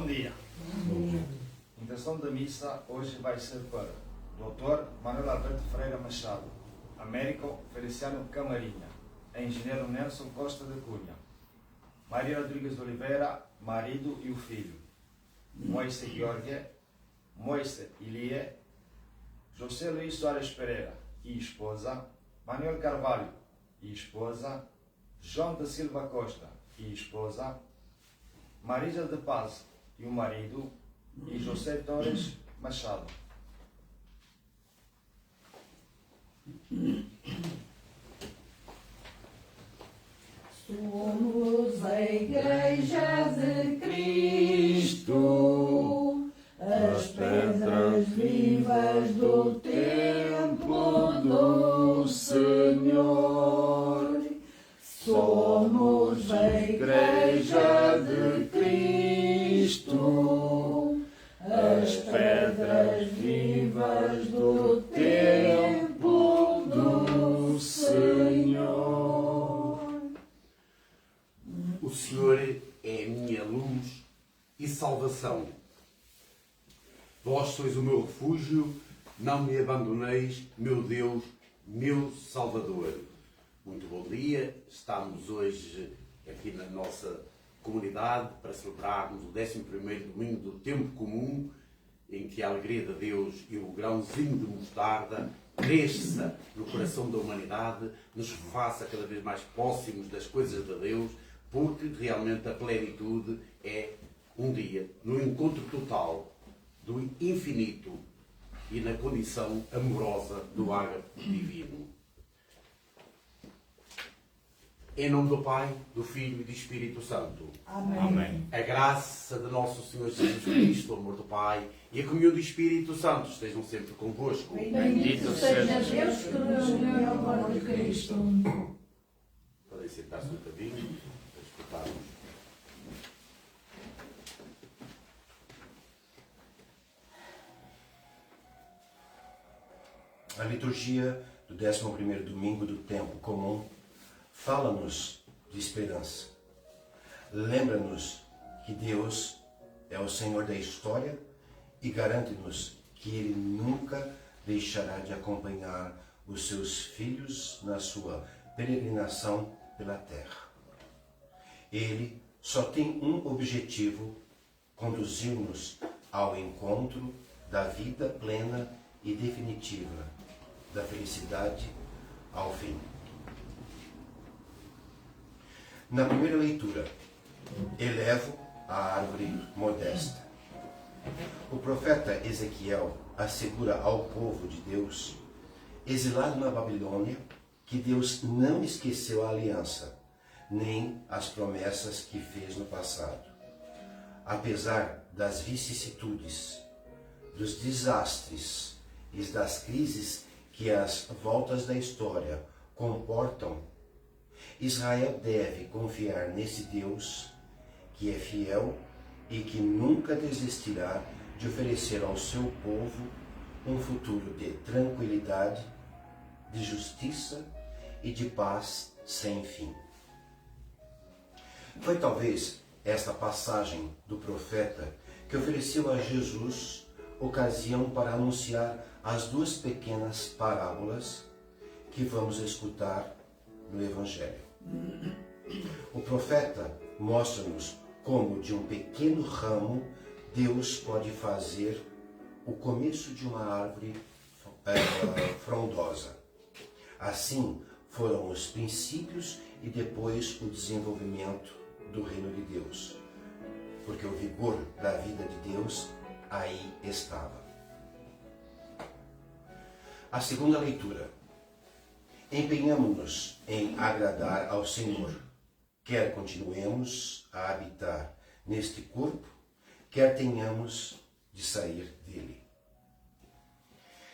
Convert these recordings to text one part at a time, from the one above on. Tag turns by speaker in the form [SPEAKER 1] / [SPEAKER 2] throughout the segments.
[SPEAKER 1] Bom dia. A intenção da missa hoje vai ser para Dr. Manuel Alberto Freire Machado, Américo Feliciano Camarinha, Engenheiro Nelson Costa de Cunha, Maria Rodrigues de Oliveira, marido e o filho, Moise George, Moise Ilie, José Luís Soares Pereira e esposa, Manuel Carvalho e esposa, João da Silva Costa e esposa, Marisa de Paz e o marido, e José Torres Machado.
[SPEAKER 2] Somos a Igreja de Cristo, as pedras vivas do templo do Senhor. Somos a Igreja de Cristo, as pedras vivas do templo do Senhor.
[SPEAKER 3] O Senhor é a minha luz e salvação. Vós sois o meu refúgio, não me abandoneis, meu Deus, meu Salvador. Muito bom dia, estamos hoje aqui na nossa comunidade para celebrarmos o 11º domingo do tempo comum, em que a alegria de Deus e o grãozinho de mostarda cresça no coração da humanidade, nos faça cada vez mais próximos das coisas de Deus, porque realmente a plenitude é um dia no encontro total do infinito e na condição amorosa do ágape divino. Em nome do Pai, do Filho e do Espírito Santo.
[SPEAKER 2] Amém.
[SPEAKER 3] Amém. A graça de nosso Senhor Jesus Cristo, o amor do Pai e a comunhão do Espírito Santo estejam sempre convosco.
[SPEAKER 2] Bendito seja Deus que nos uniu ao amor de Cristo.
[SPEAKER 3] Podem sentar-se um bocadinho para escutarmos.
[SPEAKER 4] A liturgia do 11º domingo do tempo comum fala-nos de esperança. Lembra-nos que Deus é o Senhor da história e garante-nos que Ele nunca deixará de acompanhar os seus filhos na sua peregrinação pela terra. Ele só tem um objetivo: conduzir-nos ao encontro da vida plena e definitiva, da felicidade ao fim. Na primeira leitura, elevo a árvore modesta. O profeta Ezequiel assegura ao povo de Deus, exilado na Babilônia, que Deus não esqueceu a aliança, nem as promessas que fez no passado. Apesar das vicissitudes, dos desastres e das crises que as voltas da história comportam, Israel deve confiar nesse Deus que é fiel e que nunca desistirá de oferecer ao seu povo um futuro de tranquilidade, de justiça e de paz sem fim. Foi talvez esta passagem do profeta que ofereceu a Jesus ocasião para anunciar as duas pequenas parábolas que vamos escutar no Evangelho. O profeta mostra-nos como de um pequeno ramo Deus pode fazer o começo de uma árvore frondosa. Assim foram os princípios e depois o desenvolvimento do reino de Deus, porque o vigor da vida de Deus aí estava. A segunda leitura. Empenhamo-nos em agradar ao Senhor, quer continuemos a habitar neste corpo, quer tenhamos de sair dele.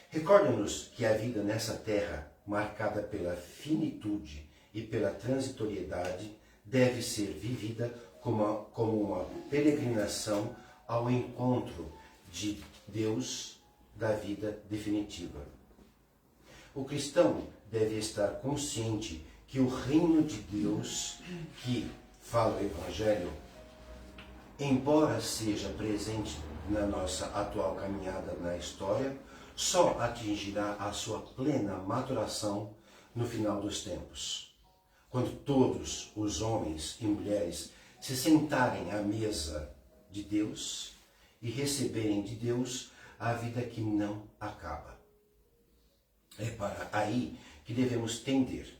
[SPEAKER 4] Recorda-nos que a vida nessa terra, marcada pela finitude e pela transitoriedade, deve ser vivida como uma peregrinação ao encontro de Deus da vida definitiva. O cristão deve estar consciente que o reino de Deus, que fala o Evangelho, embora seja presente na nossa atual caminhada na história, só atingirá a sua plena maturação no final dos tempos, quando todos os homens e mulheres se sentarem à mesa de Deus e receberem de Deus a vida que não acaba. É para aí que devemos tender.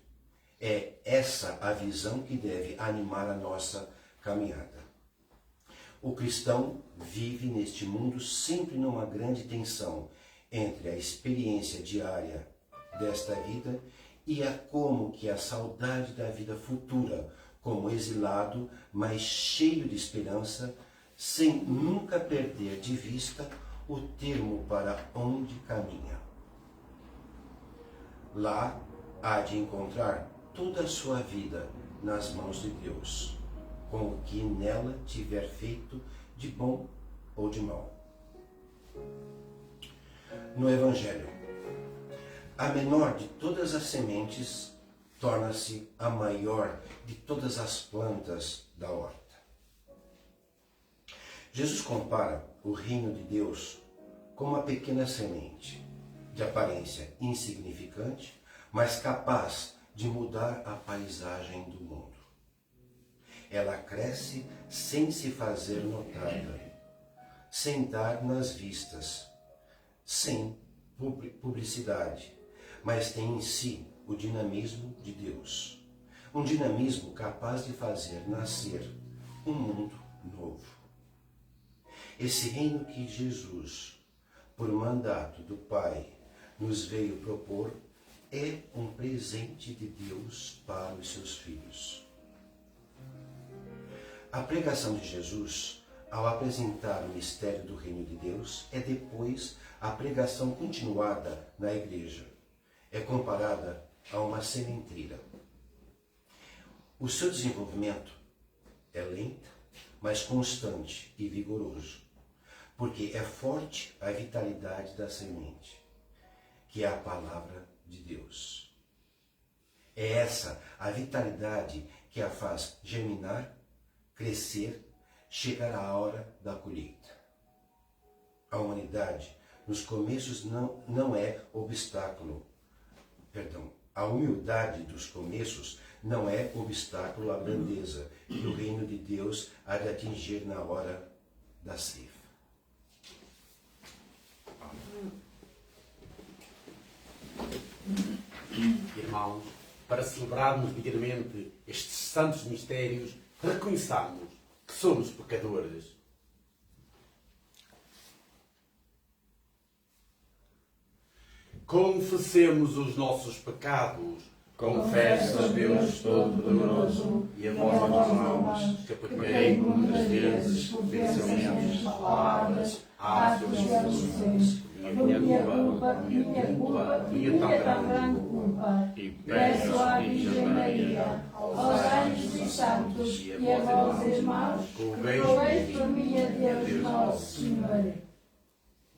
[SPEAKER 4] É essa a visão que deve animar a nossa caminhada. O cristão vive neste mundo sempre numa grande tensão entre a experiência diária desta vida e a como que a saudade da vida futura, como exilado, mas cheio de esperança, sem nunca perder de vista o termo para onde caminha. Lá há de encontrar toda a sua vida nas mãos de Deus, com o que nela tiver feito de bom ou de mal. No Evangelho, a menor de todas as sementes torna-se a maior de todas as plantas da horta. Jesus compara o reino de Deus com uma pequena semente, de aparência insignificante, mas capaz de mudar a paisagem do mundo. Ela cresce sem se fazer notada, sem dar nas vistas, sem publicidade, mas tem em si o dinamismo de Deus. Um dinamismo capaz de fazer nascer um mundo novo. Esse reino que Jesus, por mandato do Pai, nos veio propor é um presente de Deus para os seus filhos. A pregação de Jesus, ao apresentar o mistério do reino de Deus, é depois a pregação continuada na igreja. É comparada a uma sementeira. O seu desenvolvimento é lento, mas constante e vigoroso, porque é forte a vitalidade da semente, que é a palavra de Deus. É essa a vitalidade que a faz germinar, crescer, chegar à hora da colheita. A humanidade, nos começos, não é obstáculo. A humildade dos começos não é obstáculo à grandeza que o reino de Deus há de atingir na hora da ceifa.
[SPEAKER 3] Irmãos, para celebrarmos dignamente estes santos mistérios, reconheçamos que somos pecadores. Confessemos os nossos pecados.
[SPEAKER 2] Confesso a Deus Todo-Poderoso
[SPEAKER 3] E a
[SPEAKER 2] e a
[SPEAKER 3] vós,
[SPEAKER 2] vós,
[SPEAKER 3] irmãos,
[SPEAKER 2] irmãos,
[SPEAKER 3] que
[SPEAKER 2] pequei muitas vezes por pensamentos, palavras, atos e omissões. Minha culpa, minha tão grande culpa.
[SPEAKER 5] E
[SPEAKER 2] Peço à Virgem Maria, aos anjos e santos e a vós, irmãos, que rogueis por mim a Deus Nosso Senhor.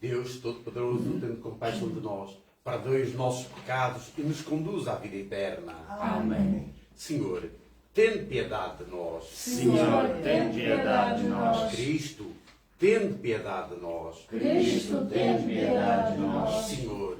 [SPEAKER 3] Deus Todo-Poderoso, tendo compaixão de nós, perdoe os nossos pecados e nos conduza à vida eterna.
[SPEAKER 2] Amém.
[SPEAKER 3] Senhor, tende piedade de nós.
[SPEAKER 2] Senhor, tem piedade de nós.
[SPEAKER 3] Cristo, tende piedade de nós.
[SPEAKER 2] Cristo, tem piedade de nós.
[SPEAKER 3] Senhor,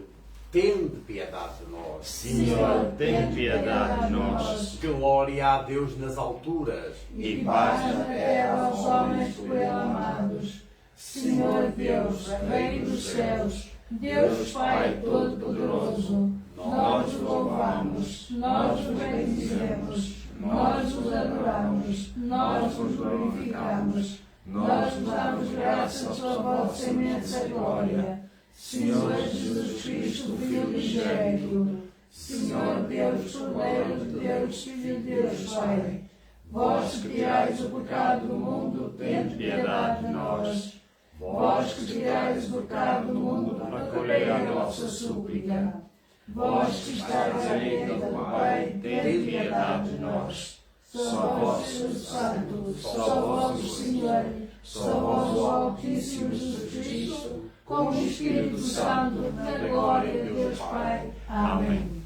[SPEAKER 3] tende piedade de nós.
[SPEAKER 2] Senhor, tem piedade de nós.
[SPEAKER 3] Glória a Deus nas alturas.
[SPEAKER 2] E paz na terra aos homens por ele amados. Senhor Deus, Rei dos céus, Deus Pai Todo-Poderoso, nós vos louvamos, nós vos bendizemos, nós vos adoramos, nós vos glorificamos, nós vos damos graças pela vossa imensa glória. Senhor Jesus Cristo, Filho unigênito, Senhor Deus, Cordeiro de Deus, Filho de Deus Pai, vós que tirais o pecado do mundo, tende piedade de nós. Vós que tirais o pecado do mundo, acolhei a nossa súplica. Vós que estáis à direita do Pai, tende piedade de nós. Só vós, Espírito Santo, só vós, Senhor, só vós, o Altíssimo Jesus Cristo, com o Espírito Santo, na glória de Deus Pai. Amém.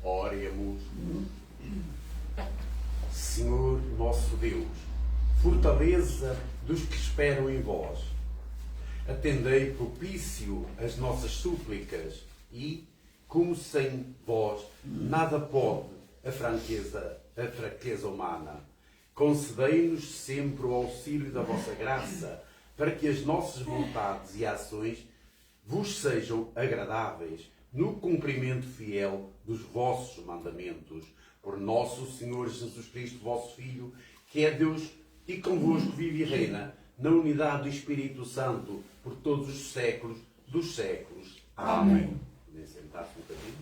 [SPEAKER 3] Oremos. Senhor nosso Deus, fortaleza dos que esperam em vós. Atendei propício as nossas súplicas e, como sem vós nada pode a fraqueza humana, concedei-nos sempre o auxílio da vossa graça, para que as nossas vontades e ações vos sejam agradáveis no cumprimento fiel dos vossos mandamentos. Por nosso Senhor Jesus Cristo, vosso Filho, que é Deus e convosco vive e reina, na unidade do Espírito Santo, por todos os séculos dos séculos. Amém. Podem sentar-se um bocadinho.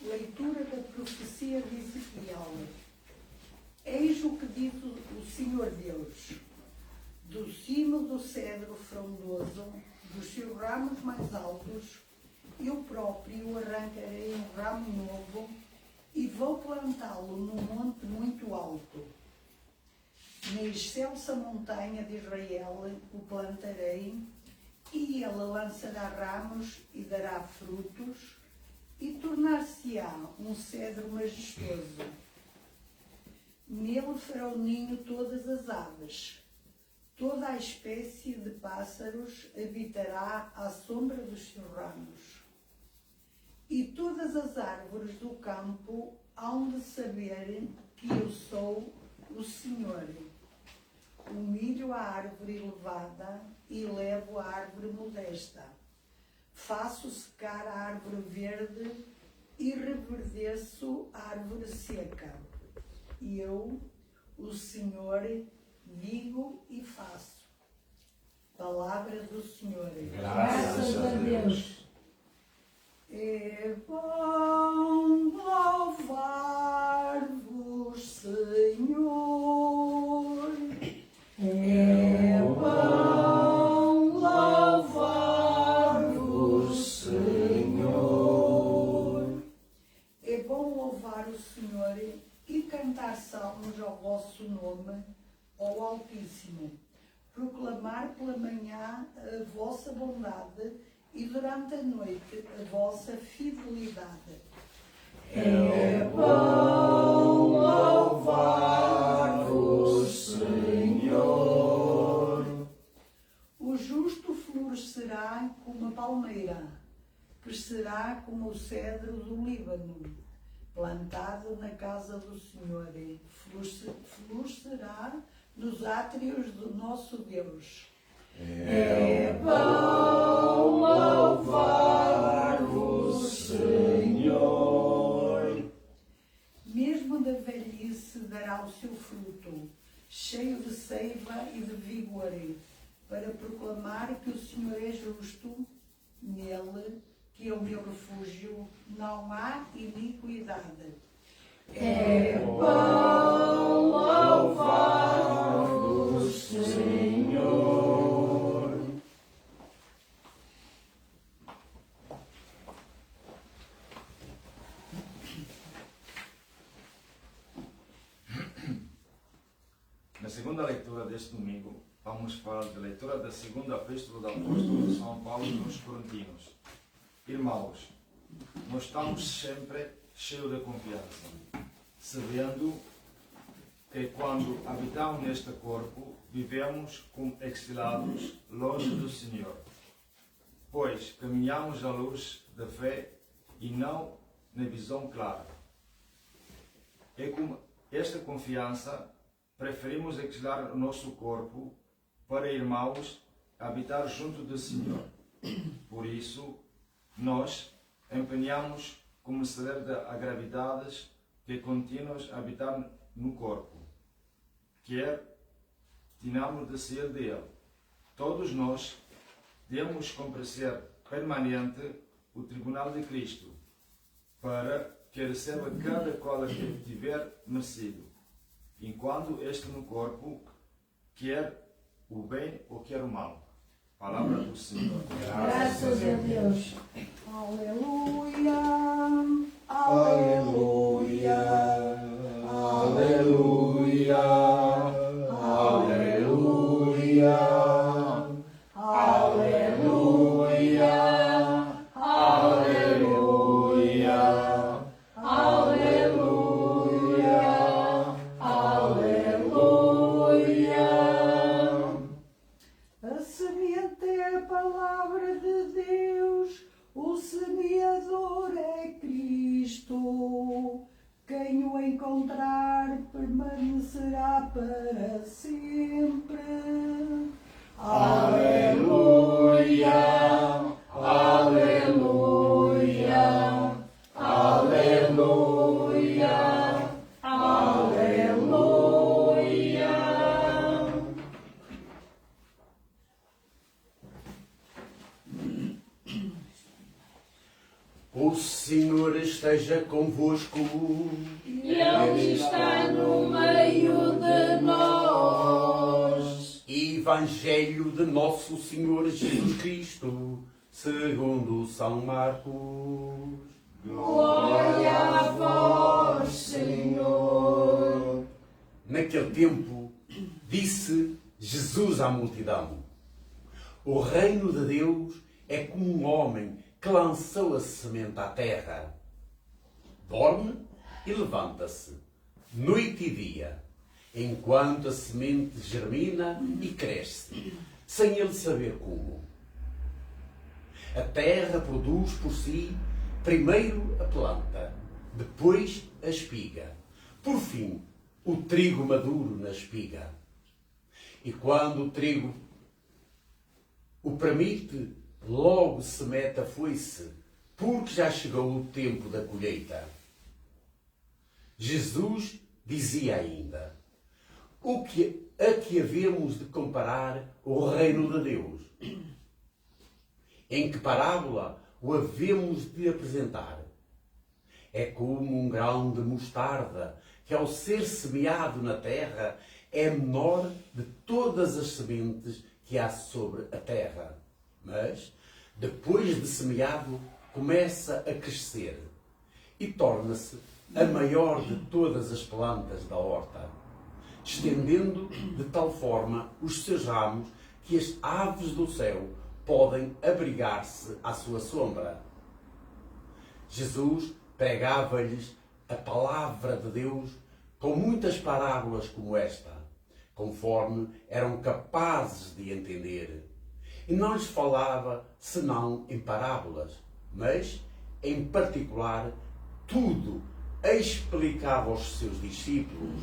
[SPEAKER 2] Leitura da profecia de Ezequiel. Eis o que diz o Senhor Deus: do cimo do cedro frondoso, dos seus ramos mais altos, eu próprio arrancarei um ramo novo e vou plantá-lo num monte muito alto. Na excelsa montanha de Israel o plantarei, e ele lançará ramos e dará frutos, e tornar-se-á um cedro majestoso. Nele farão ninho todas as aves. Toda a espécie de pássaros habitará à sombra dos seus ramos. E todas as árvores do campo hão de saber que eu sou o Senhor. Humilho a árvore elevada e levo a árvore modesta. Faço secar a árvore verde e reverdeço a árvore seca. E eu, o Senhor, digo e faço. Palavra do Senhor.
[SPEAKER 1] Graças a Deus.
[SPEAKER 2] É bom louvar-vos, Senhor. É bom louvar-vos, Senhor. É bom louvar o Senhor e cantar salmos ao vosso nome, ao Altíssimo. Proclamar pela manhã a vossa bondade e durante a noite a vossa fidelidade. É bom louvar-vos, Senhor. O justo florescerá como a palmeira, crescerá como o cedro do Líbano, plantado na casa do Senhor, florescerá nos átrios do nosso Deus. É bom louvar-vos, Senhor. Mesmo da velhice dará o seu fruto, cheio de seiva e de vigor, para proclamar que o Senhor é justo, nele, que é o meu refúgio, não há iniquidade. É bom louvar-vos, Senhor.
[SPEAKER 1] Na segunda leitura deste domingo, vamos falar da leitura da segunda epístola do apóstolo São Paulo aos Coríntios. Irmãos, nós estamos sempre cheios de confiança, sabendo que quando habitamos neste corpo, vivemos como exilados longe do Senhor, pois caminhamos à luz da fé e não na visão clara. E com esta confiança, preferimos exilar o nosso corpo para irmãos habitar junto do Senhor. Por isso, nós empenhamos como saber das gravidades que contínuas habitar no corpo, quer tenhamos de ser dele. Todos nós temos comparecer permanente o tribunal de Cristo, para que receba cada qual que tiver merecido, enquanto este no corpo quer o bem ou quer o mal. Palavra do Senhor.
[SPEAKER 2] Graças a Deus. Aleluia, aleluia, aleluia, aleluia, aleluia, aleluia, aleluia, aleluia, encontrar permanecerá para sempre. Aleluia, aleluia, aleluia, aleluia.
[SPEAKER 3] O Senhor esteja convosco.
[SPEAKER 2] Ele está no meio de nós.
[SPEAKER 3] Evangelho de Nosso Senhor Jesus Cristo, segundo São Marcos.
[SPEAKER 2] Glória a vós, Senhor.
[SPEAKER 3] Naquele tempo, disse Jesus à multidão: o reino de Deus é como um homem que lançou a semente à terra. Dorme e levanta-se, noite e dia, enquanto a semente germina e cresce, sem ele saber como. A terra produz por si primeiro a planta, depois a espiga, por fim o trigo maduro na espiga. E quando o trigo o permite, logo se mete a foice, porque já chegou o tempo da colheita. Jesus dizia ainda: a que havemos de comparar o reino de Deus? Em que parábola o havemos de apresentar? É como um grão de mostarda, que ao ser semeado na terra, é menor de todas as sementes que há sobre a terra. Mas, depois de semeado, começa a crescer e torna-se a maior de todas as plantas da horta, estendendo de tal forma os seus ramos que as aves do céu podem abrigar-se à sua sombra. Jesus pregava-lhes a palavra de Deus com muitas parábolas como esta, conforme eram capazes de entender. E não lhes falava senão em parábolas, mas, em particular, tudo explicava aos seus discípulos.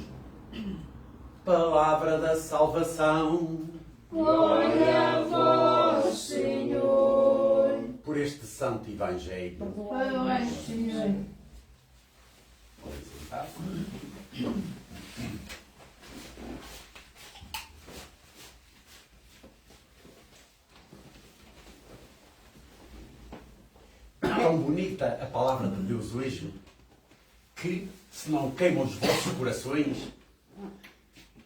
[SPEAKER 3] Palavra da salvação.
[SPEAKER 2] Glória a vós, Senhor.
[SPEAKER 3] Por este santo evangelho.
[SPEAKER 2] Parabéns, Senhor.
[SPEAKER 3] Podem sentar. Tão bonita a palavra de Deus hoje, que se não queima os vossos corações,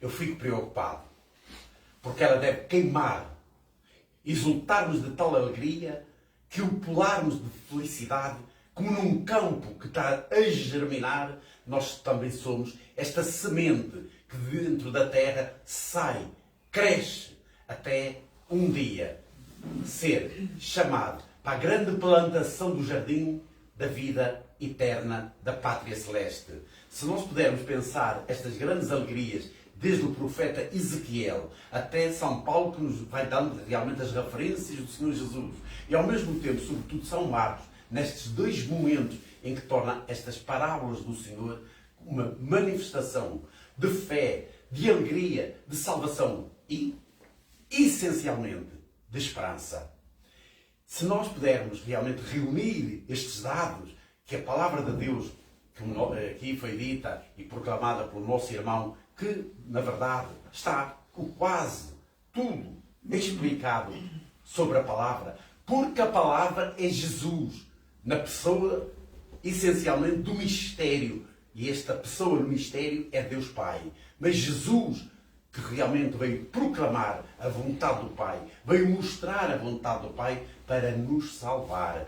[SPEAKER 3] eu fico preocupado. Porque ela deve queimar, exultar-nos de tal alegria, que o pularmos de felicidade, como num campo que está a germinar, nós também somos esta semente que dentro da terra sai, cresce, até um dia ser chamado para a grande plantação do jardim da vida eterna da pátria celeste. Se nós pudermos pensar estas grandes alegrias, desde o profeta Ezequiel até São Paulo, que nos vai dando realmente as referências do Senhor Jesus, e ao mesmo tempo, sobretudo, São Marcos, nestes dois momentos em que torna estas parábolas do Senhor uma manifestação de fé, de alegria, de salvação e, essencialmente, de esperança. Se nós pudermos realmente reunir estes dados, que a palavra de Deus, que aqui foi dita e proclamada pelo nosso irmão, que, na verdade, está quase tudo explicado sobre a palavra, porque a palavra é Jesus, na pessoa, essencialmente, do mistério. E esta pessoa no mistério é Deus Pai. Mas Jesus, que realmente veio proclamar a vontade do Pai, veio mostrar a vontade do Pai para nos salvar.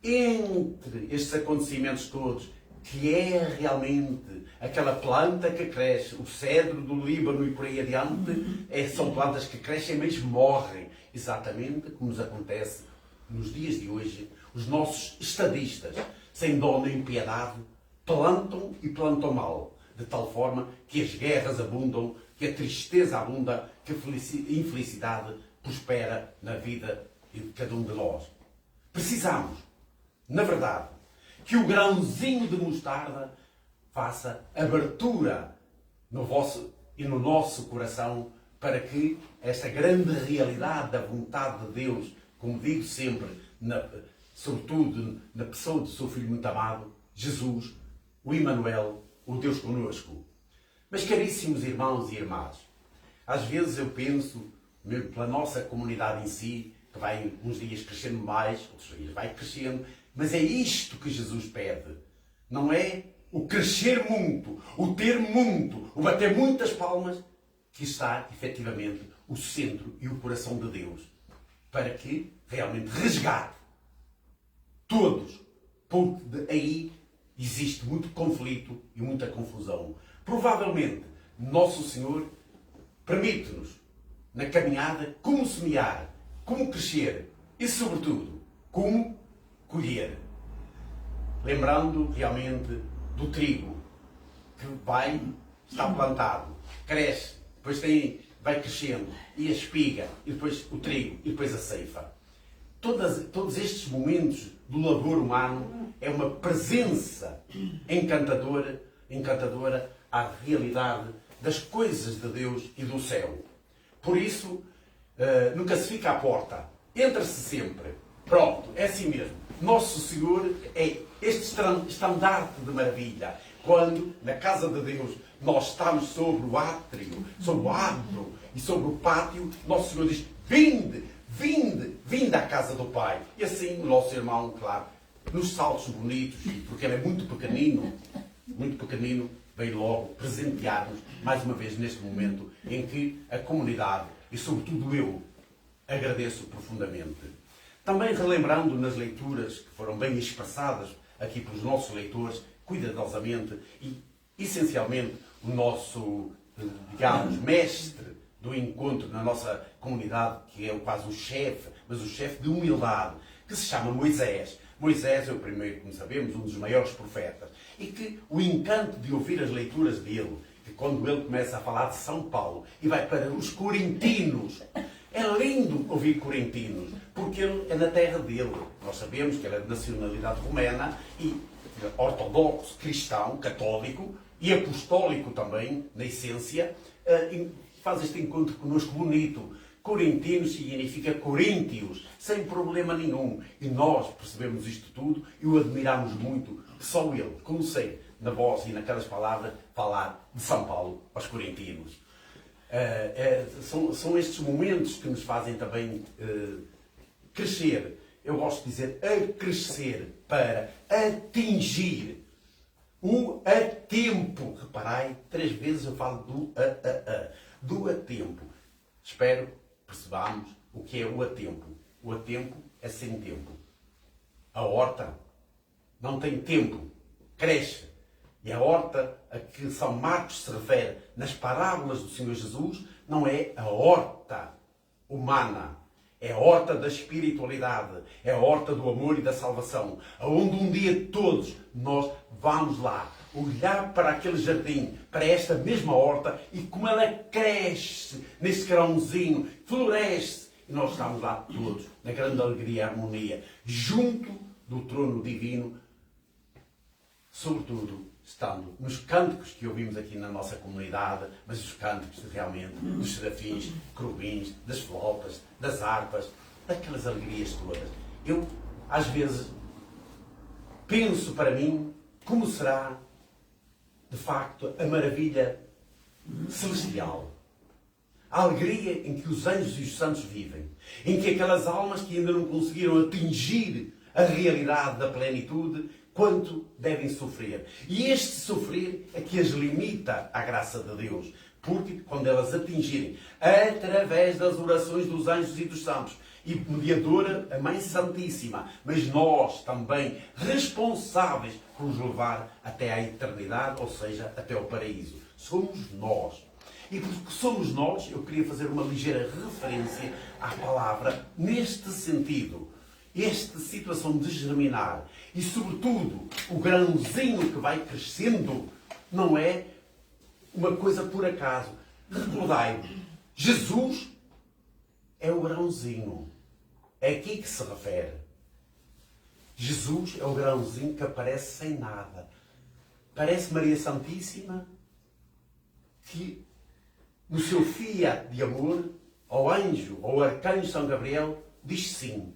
[SPEAKER 3] Entre estes acontecimentos todos, que é realmente aquela planta que cresce, o cedro do Líbano e por aí adiante, são plantas que crescem, mas morrem. Exatamente como nos acontece nos dias de hoje. Os nossos estadistas, sem dó nem piedade, plantam e plantam mal, de tal forma que as guerras abundam, que a tristeza abunda, que a infelicidade prospera na vida de cada um de nós. Precisamos, na verdade, que o grãozinho de mostarda faça abertura no vosso e no nosso coração para que esta grande realidade da vontade de Deus, como digo sempre, sobretudo na pessoa do seu Filho muito amado, Jesus, o Emmanuel, o Deus conosco. Mas, caríssimos irmãos e irmãs, às vezes eu penso, mesmo pela nossa comunidade em si, que vai uns dias crescendo mais, outros dias vai crescendo, mas é isto que Jesus pede. Não é o crescer muito, o ter muito, o bater muitas palmas, que está, efetivamente, o centro e o coração de Deus, para que realmente resgate todos, porque aí existe muito conflito e muita confusão. Provavelmente, Nosso Senhor permite-nos, na caminhada, como semear, como crescer e, sobretudo, como colher. Lembrando realmente do trigo, que está plantado, cresce, depois vai crescendo, e a espiga, e depois o trigo, e depois a ceifa. Todos estes momentos do labor humano é uma presença encantadora à realidade das coisas de Deus e do céu. Por isso, nunca se fica à porta. Entra-se sempre. Pronto, é assim mesmo. Nosso Senhor é este estandarte de maravilha. Quando, na casa de Deus, nós estamos sobre o átrio, sobre o adro e sobre o pátio, Nosso Senhor diz: vinde, vinde, vinde à casa do Pai. E assim o nosso irmão, claro, nos saltos bonitos, porque ele é muito pequenino, veio logo presentear-nos, mais uma vez, neste momento em que a comunidade, e sobretudo eu, agradeço profundamente. Também relembrando nas leituras que foram bem expressadas aqui pelos nossos leitores, cuidadosamente, e essencialmente o nosso, digamos, mestre do encontro na nossa comunidade, que é quase o chefe, mas o chefe de humildade, que se chama Moisés. Moisés é o primeiro, como sabemos, um dos maiores profetas. E que o encanto de ouvir as leituras dele, que quando ele começa a falar de São Paulo e vai para os corintinos, é lindo ouvir corintinos, porque ele é na terra dele. Nós sabemos que ele é de nacionalidade romana e ortodoxo, cristão, católico e apostólico também, na essência, faz este encontro connosco bonito. Corintinos significa coríntios, sem problema nenhum. E nós percebemos isto tudo e o admiramos muito, que só ele consegue, na voz e naquelas palavras, falar de São Paulo aos corintinos. São estes momentos que nos fazem também crescer. Eu gosto de dizer crescer para atingir o a tempo. Reparai, 3 vezes eu falo do a tempo. Espero percebamos o que é o a tempo. O a tempo é sem tempo. A horta não tem tempo, cresce. E a horta a que São Marcos se refere nas parábolas do Senhor Jesus não é a horta humana, é a horta da espiritualidade, é a horta do amor e da salvação, aonde um dia todos nós vamos lá olhar para aquele jardim, para esta mesma horta, e como ela cresce nesse grãozinho, floresce, e nós estamos lá todos, na grande alegria e harmonia, junto do trono divino, sobretudo estando nos cânticos que ouvimos aqui na nossa comunidade, mas os cânticos realmente dos serafins, querubins, das flautas, das harpas, daquelas alegrias todas. Eu, às vezes, penso para mim como será, de facto, a maravilha celestial. A alegria em que os anjos e os santos vivem, em que aquelas almas que ainda não conseguiram atingir a realidade da plenitude, quanto devem sofrer. E este sofrer é que as limita à graça de Deus. Porque quando elas atingirem, através das orações dos anjos e dos santos, e mediadora a Mãe Santíssima, mas nós também responsáveis por os levar até à eternidade, ou seja, até ao paraíso. Somos nós. E porque somos nós, eu queria fazer uma ligeira referência à palavra neste sentido. Esta situação de germinar e, sobretudo, o grãozinho que vai crescendo não é uma coisa por acaso. Recordai-vos, Jesus é o grãozinho. É aqui que se refere. Jesus é o grãozinho que aparece sem nada. parece Maria Santíssima que, no seu fiat de amor, ao anjo, ao arcanjo São Gabriel, diz sim.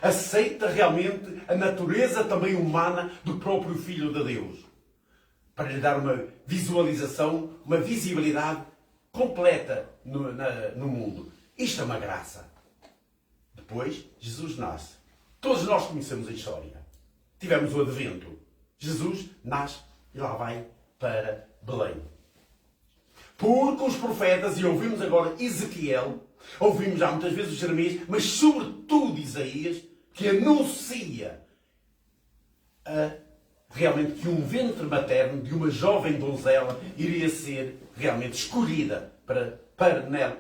[SPEAKER 3] Aceita realmente a natureza também humana do próprio Filho de Deus, para lhe dar uma visualização, uma visibilidade completa no mundo. Isto é uma graça. Depois, Jesus nasce. Todos nós conhecemos a história. Tivemos o Advento. Jesus nasce e lá vai para Belém. Porque os profetas, e ouvimos agora Ezequiel, ouvimos já muitas vezes o Jeremias, mas sobretudo Isaías, que anuncia realmente que um ventre materno de uma jovem donzela iria ser realmente escolhida para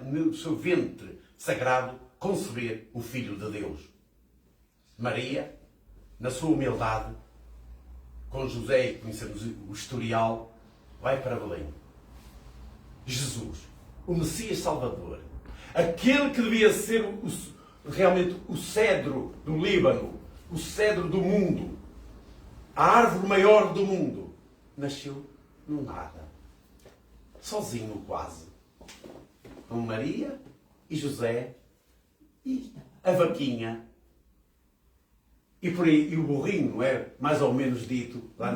[SPEAKER 3] no seu ventre sagrado conceber o Filho de Deus. Maria, na sua humildade, com José, conhecemos o historial, vai para Belém. Jesus, o Messias Salvador, aquele que devia ser realmente o cedro do Líbano, o cedro do mundo, a árvore maior do mundo, nasceu no nada, sozinho quase, com Maria e José e a vaquinha e por aí, e o burrinho, é mais ou menos dito lá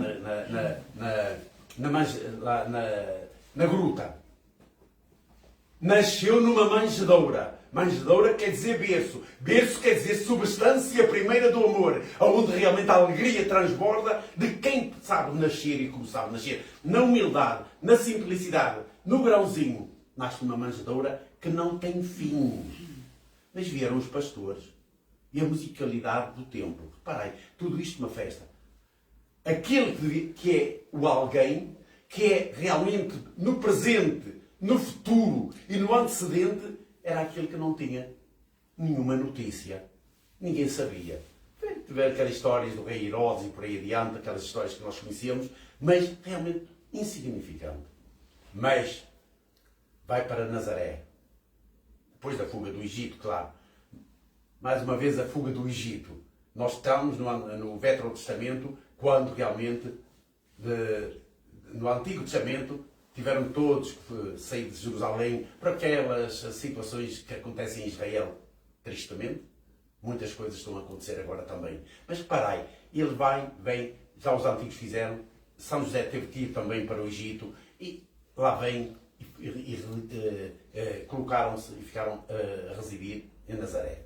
[SPEAKER 3] na gruta. Nasceu numa manjedoura. Manjedoura quer dizer berço. Berço quer dizer substância primeira do amor, onde realmente a alegria transborda de quem sabe nascer e como sabe nascer. Na humildade, na simplicidade, no grãozinho. Nasce numa manjedoura que não tem fim. Mas vieram os pastores e a musicalidade do templo. Reparei, tudo isto uma festa. Aquele que é o alguém, que é realmente no presente, no futuro e no antecedente, era aquele que não tinha nenhuma notícia. Ninguém sabia. Tiveram aquelas histórias do rei Herodes e por aí adiante, aquelas histórias que nós conhecíamos, mas realmente insignificante. Mas vai para Nazaré. Depois da fuga do Egito, claro. Mais uma vez a fuga do Egito. Nós estamos no Velho Testamento, quando realmente, no Antigo Testamento, tiveram todos que sair de Jerusalém para aquelas situações que acontecem em Israel, tristemente. Muitas coisas estão a acontecer agora também. Mas reparai, ele vem, já os antigos fizeram, São José teve que ir também para o Egito, e lá vem colocaram-se e ficaram a residir em Nazaré.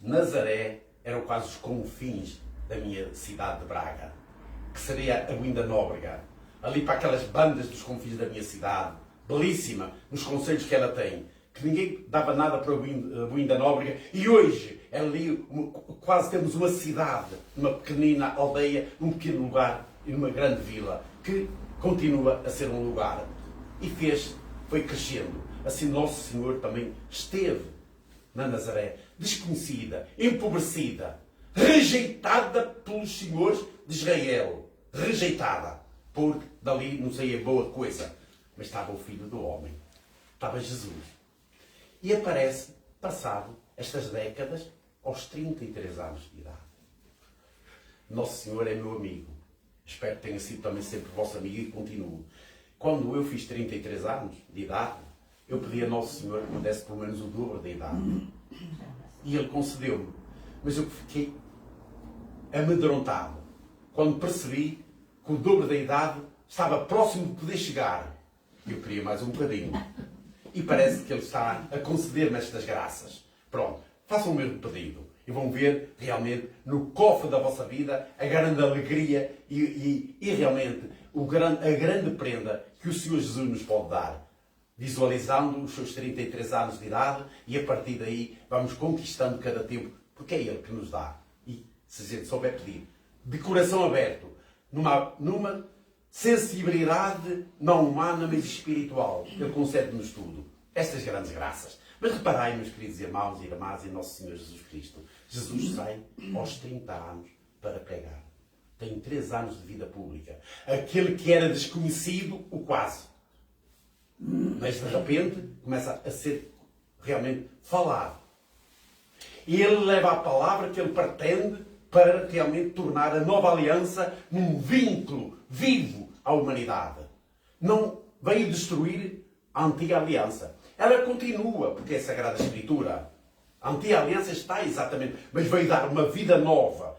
[SPEAKER 3] Nazaré eram quase os confins da minha cidade de Braga, que seria a Buinda Nóbrega, ali para aquelas bandas dos confins da minha cidade, belíssima, nos concelhos que ela tem, que ninguém dava nada para a Buinda Nóbrega, e hoje ali quase temos uma cidade, uma pequenina aldeia, num pequeno lugar e numa grande vila, que continua a ser um lugar. E foi crescendo. Assim Nosso Senhor também esteve na Nazaré, desconhecida, empobrecida, rejeitada pelos senhores de Israel. Rejeitada. Porque dali não saía boa coisa. Mas estava o Filho do Homem. Estava Jesus. E aparece, passado estas décadas, aos 33 anos de idade. Nosso Senhor é meu amigo. Espero que tenha sido também sempre vosso amigo e continuo. Quando eu fiz 33 anos de idade, eu pedi a Nosso Senhor que me desse pelo menos o dobro da idade. E Ele concedeu-me. Mas eu fiquei amedrontado quando percebi que o dobro da idade estava próximo de poder chegar. Eu queria mais um bocadinho. E parece que Ele está a conceder-me estas graças. Pronto, façam o mesmo pedido. E vão ver realmente no cofre da vossa vida a grande alegria e realmente a grande prenda que o Senhor Jesus nos pode dar. Visualizando os seus 33 anos de idade e a partir daí vamos conquistando cada tempo, porque é Ele que nos dá. E se a gente souber pedir, de coração aberto, numa sensibilidade não humana, mas espiritual, Ele concede-nos tudo. Estas grandes graças. Mas reparai, meus queridos irmãos e irmãs, em Nosso Senhor Jesus Cristo. Jesus sai aos 30 anos para pregar. Tem 3 anos de vida pública. Aquele que era desconhecido, o quase. Mas de repente começa a ser realmente falado. E ele leva a palavra que ele pretende para realmente tornar a nova aliança num vínculo vivo à humanidade. Não veio destruir a antiga aliança. Ela continua, porque é Sagrada Escritura. A antiga aliança está exatamente, mas veio dar uma vida nova,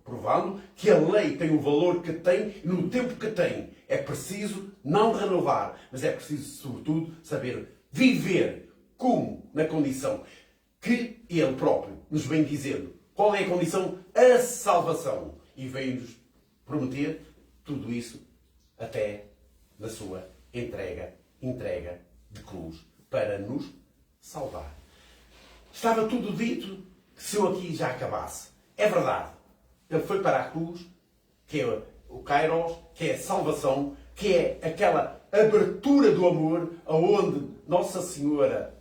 [SPEAKER 3] provando que a lei tem o valor que tem e no tempo que tem. É preciso não renovar, mas é preciso, sobretudo, saber viver como na condição que Ele próprio nos vem dizendo. Qual é a condição? A salvação. E veio-nos prometer tudo isso até na sua entrega de cruz para nos salvar. Estava tudo dito que se eu aqui já acabasse. É verdade. Ele foi para a cruz, que é o Kairos, que é a salvação, que é aquela abertura do amor, aonde Nossa Senhora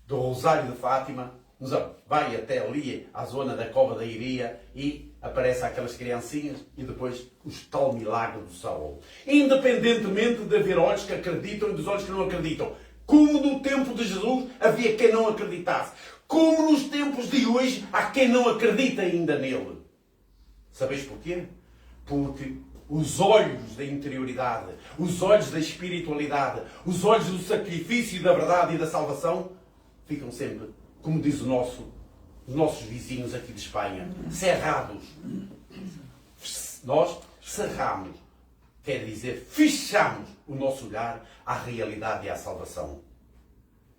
[SPEAKER 3] do Rosário de Fátima nos vai até ali, à zona da Cova da Iria, e aparece aquelas criancinhas e depois o tal milagre do Saul. Independentemente de haver olhos que acreditam e dos olhos que não acreditam. Como no tempo de Jesus havia quem não acreditasse. Como nos tempos de hoje há quem não acredita ainda nele. Sabeis porquê? Porque os olhos da interioridade, os olhos da espiritualidade, os olhos do sacrifício da verdade e da salvação ficam sempre, como diz os nossos vizinhos aqui de Espanha, cerrados. Nós cerramos, quer dizer, fechamos o nosso olhar à realidade e à salvação.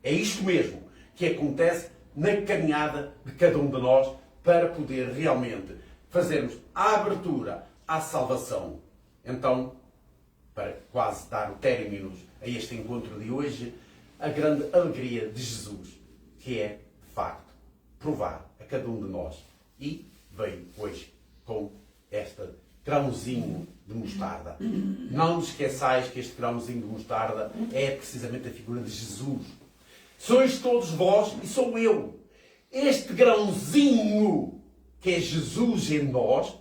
[SPEAKER 3] É isto mesmo que acontece na caminhada de cada um de nós para poder realmente fazermos a abertura à salvação. Então, para quase dar o término a este encontro de hoje, a grande alegria de Jesus, que é, de facto, provar a cada um de nós. E veio hoje com este grãozinho de mostarda. Não esqueçais que este grãozinho de mostarda é precisamente a figura de Jesus. Sois todos vós e sou eu. Este grãozinho que é Jesus em nós,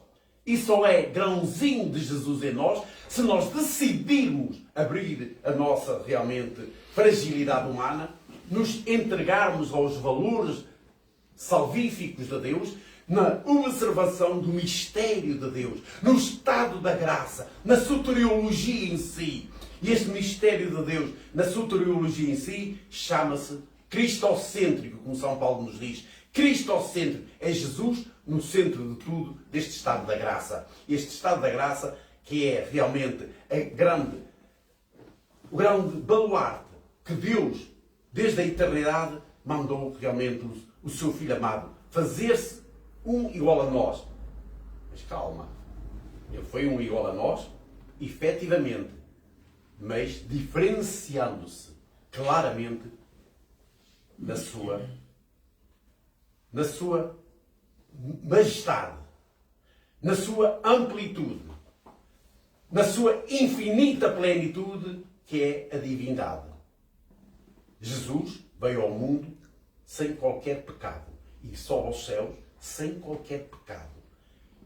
[SPEAKER 3] e só é grãozinho de Jesus em nós, se nós decidirmos abrir a nossa, realmente, fragilidade humana, nos entregarmos aos valores salvíficos de Deus, na observação do mistério de Deus, no estado da graça, na soteriologia em si. E este mistério de Deus, na soteriologia em si, chama-se cristocêntrico, como São Paulo nos diz. Cristocêntrico é Jesus no centro de tudo deste estado da graça. Este estado da graça que é realmente o grande baluarte que Deus, desde a eternidade, mandou realmente o seu Filho amado fazer-se um igual a nós. Mas calma, ele foi um igual a nós, efetivamente, mas diferenciando-se claramente na sua majestade, na sua amplitude, na sua infinita plenitude, que é a divindade. Jesus veio ao mundo sem qualquer pecado e só aos céus sem qualquer pecado.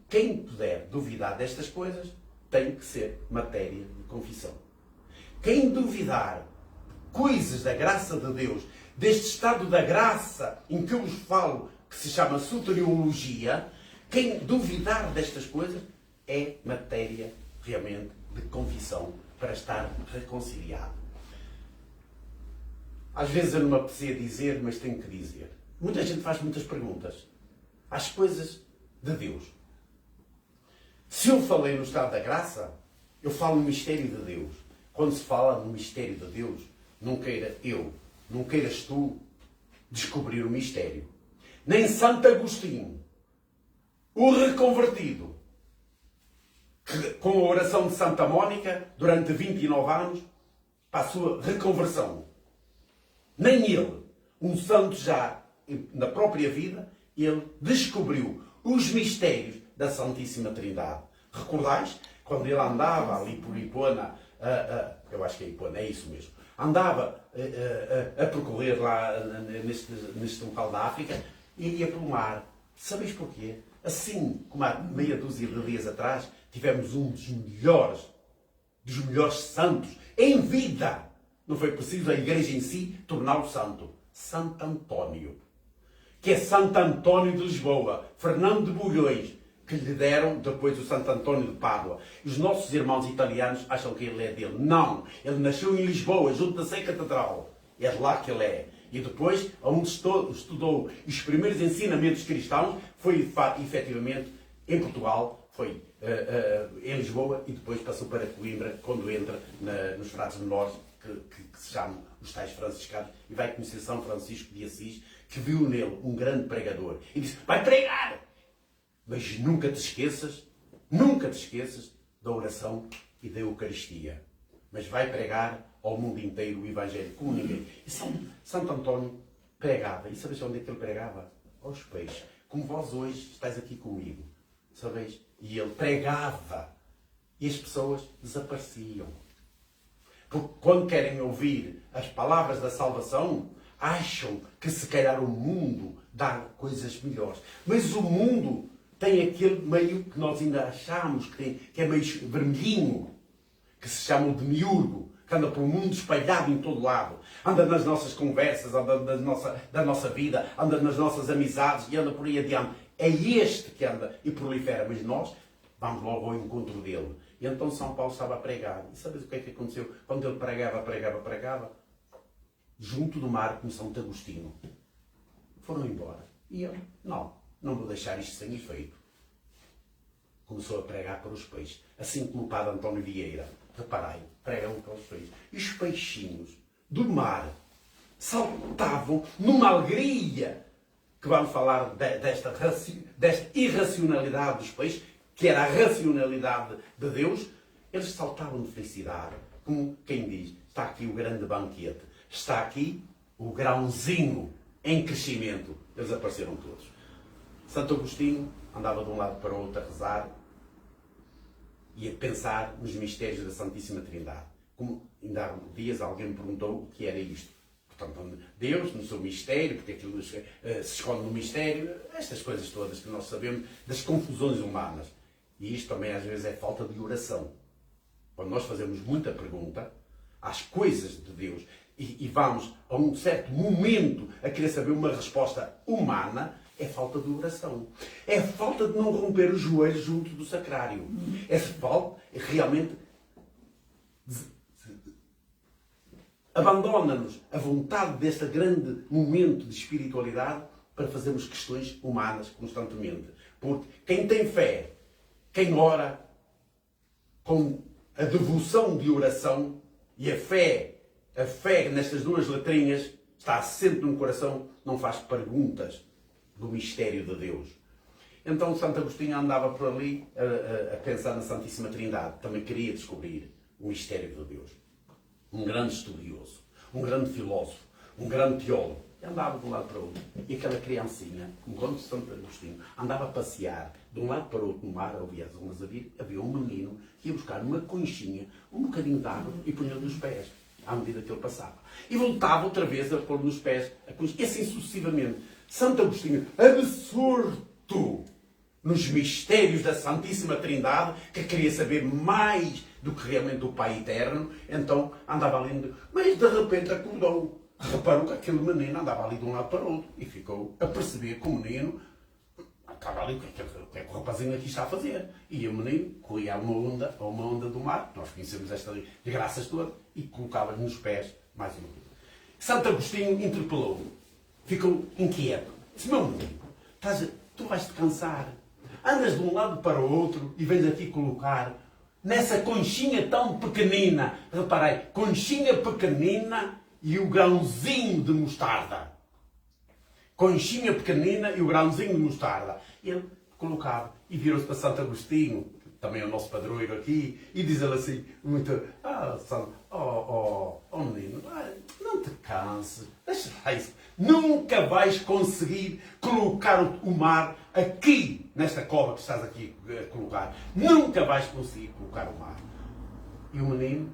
[SPEAKER 3] Quem puder duvidar destas coisas tem que ser matéria de confissão. Quem duvidar coisas da graça de Deus, deste estado da graça em que eu vos falo, que se chama soteriologia, quem duvidar destas coisas é matéria realmente de confissão para estar reconciliado. Às vezes eu não me apetecia dizer, mas tenho que dizer. Muita gente faz muitas perguntas às coisas de Deus. Se eu falei no estado da graça, eu falo no mistério de Deus. Quando se fala no mistério de Deus, não queiras tu descobrir o mistério. Nem Santo Agostinho, o reconvertido, que, com a oração de Santa Mónica, durante 29 anos, para a sua reconversão. Nem ele, um santo já na própria vida, ele descobriu os mistérios da Santíssima Trindade. Recordais? Quando ele andava ali por Hipona, eu acho que é Hipona, é isso mesmo, andava a percorrer lá neste local da África e ia pelo mar. Sabeis porquê? Assim como há meia dúzia de dias atrás, tivemos um dos melhores santos em vida. Não foi preciso a Igreja em si torná-lo santo. Santo António, que é Santo António de Lisboa, Fernando de Bulhões, que lhe deram depois o Santo António de Pádua. E os nossos irmãos italianos acham que ele é dele. Não, ele nasceu em Lisboa, junto da Sé Catedral. É de lá que ele é. E depois, onde estudou os primeiros ensinamentos cristãos, foi efetivamente em Portugal, foi em Lisboa, e depois passou para Coimbra, quando entra nos frades menores, que se chamam os tais franciscanos, e vai conhecer São Francisco de Assis, que viu nele um grande pregador. E disse, vai pregar! Mas nunca te esqueças da oração e da Eucaristia. Mas vai pregar ao mundo inteiro o Evangelho, como ninguém. E Santo António pregava. E sabes onde é que ele pregava? Aos peixes. Como vós hoje estáis aqui comigo. Sabeis? E ele pregava. E as pessoas desapareciam. Porque quando querem ouvir as palavras da salvação, acham que se calhar o mundo dá coisas melhores. Mas o mundo tem aquele meio que nós ainda achamos que é meio vermelhinho, que se chama o demiurgo, que anda pelo mundo espalhado em todo lado. Anda nas nossas conversas, anda da nossa vida, anda nas nossas amizades e anda por aí adiante. É este que anda e prolifera, mas nós vamos logo ao encontro dele. E então São Paulo estava a pregar. E sabes o que é que aconteceu? Quando ele pregava, junto do mar, como Santo Agostinho, foram embora. E ele, não vou deixar isto sem efeito. Começou a pregar para os peixes. Assim como o padre António Vieira. Reparai, pregam para os peixes. E os peixinhos do mar saltavam numa alegria. Que vamos falar desta irracionalidade dos peixes, que era a racionalidade de Deus. Eles saltavam de felicidade. Como quem diz, está aqui o grande banquete. Está aqui o grãozinho em crescimento. Eles apareceram todos. Santo Agostinho andava de um lado para o outro a rezar e a pensar nos mistérios da Santíssima Trindade. Como ainda há dias alguém me perguntou o que era isto. Portanto, Deus, no seu mistério, porque aquilo se esconde no mistério, estas coisas todas que nós sabemos das confusões humanas. E isto também às vezes é falta de oração. Quando nós fazemos muita pergunta às coisas de Deus e vamos a um certo momento a querer saber uma resposta humana, é falta de oração. É falta de não romper os joelhos junto do sacrário. É falta, realmente, abandona-nos a vontade deste grande momento de espiritualidade para fazermos questões humanas constantemente. Porque quem tem fé, quem ora com a devoção de oração e a fé nestas duas letrinhas está sempre no coração, não faz perguntas do mistério de Deus. Então Santo Agostinho andava por ali a pensar na Santíssima Trindade. Também queria descobrir o mistério de Deus. Um grande estudioso, um grande filósofo, um grande teólogo. Andava de um lado para o outro. E aquela criancinha, enquanto Santo Agostinho andava a passear de um lado para o outro no mar, ouvia as ondas a vir, havia um menino que ia buscar uma conchinha, um bocadinho de água e punha nos pés, à medida que ele passava. E voltava outra vez a pôr nos pés a conchinha, e assim sucessivamente. Santo Agostinho, absorto nos mistérios da Santíssima Trindade, que queria saber mais do que realmente o Pai Eterno, então andava ali, mas de repente acordou. Reparou que aquele menino andava ali de um lado para o outro e ficou a perceber que o menino estava ali, o que é que o rapazinho aqui está a fazer? E o menino corria a uma onda do mar, nós conhecemos estas graças todas, e colocava nos pés mais uma vez. Santo Agostinho interpelou-o, ficou inquieto. Disse, meu menino, tu vais-te cansar, andas de um lado para o outro e vens aqui colocar nessa conchinha tão pequenina, reparei, conchinha pequenina e o grãozinho de mostarda. Conchinha pequenina e o grãozinho de mostarda. Ele colocava e virou-se para Santo Agostinho, que também é o nosso padroeiro aqui, e diz-lhe assim, muito, menino, não te canses, deixa lá isso. Nunca vais conseguir colocar o mar aqui, nesta cova que estás aqui a colocar. Nunca vais conseguir colocar o mar. E o menino,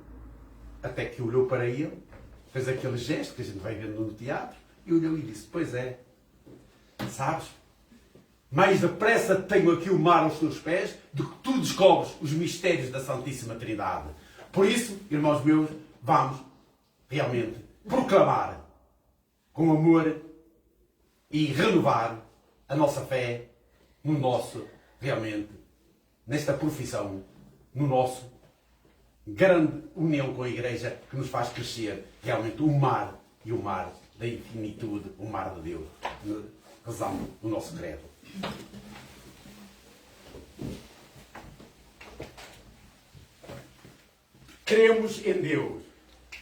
[SPEAKER 3] até que olhou para ele, fez aquele gesto que a gente vai vendo no teatro, e olhou e disse, pois é, sabes, mais depressa tenho aqui o mar aos teus pés do que tu descobres os mistérios da Santíssima Trindade. Por isso, irmãos meus, vamos realmente proclamar com amor e renovar a nossa fé no nosso realmente, nesta profissão, no nosso grande união com a Igreja, que nos faz crescer realmente o mar da infinitude, o mar de Deus, rezando o nosso credo. Cremos em Deus.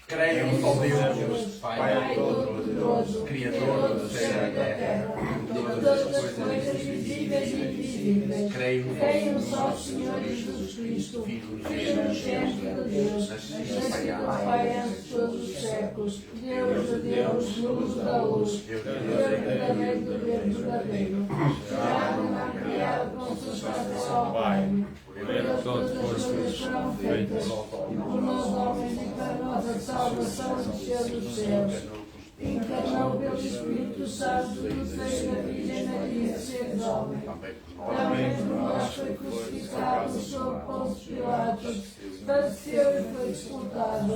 [SPEAKER 3] Cremos, ó Deus, Pai Todo-Poderoso, Criador do céu e da terra, de todas as coisas visíveis e invisíveis. Creio só, Senhor Jesus Cristo, Filho unigênito de Deus, nascido do Pai antes de todos os séculos, Deus de Deus, luz da luz, Deus verdadeiro do Deus verdadeiro, gerado na criada com substância ao Pai. Por todas as coisas foram feitas, e por nós homens e para nossa salvação desceu dos céus. Encarnou pelo Espírito Santo do seio da Virgem Maria, ser homem. Também por nós foi crucificado sob Pôncio Pilatos, padeceu e foi sepultado,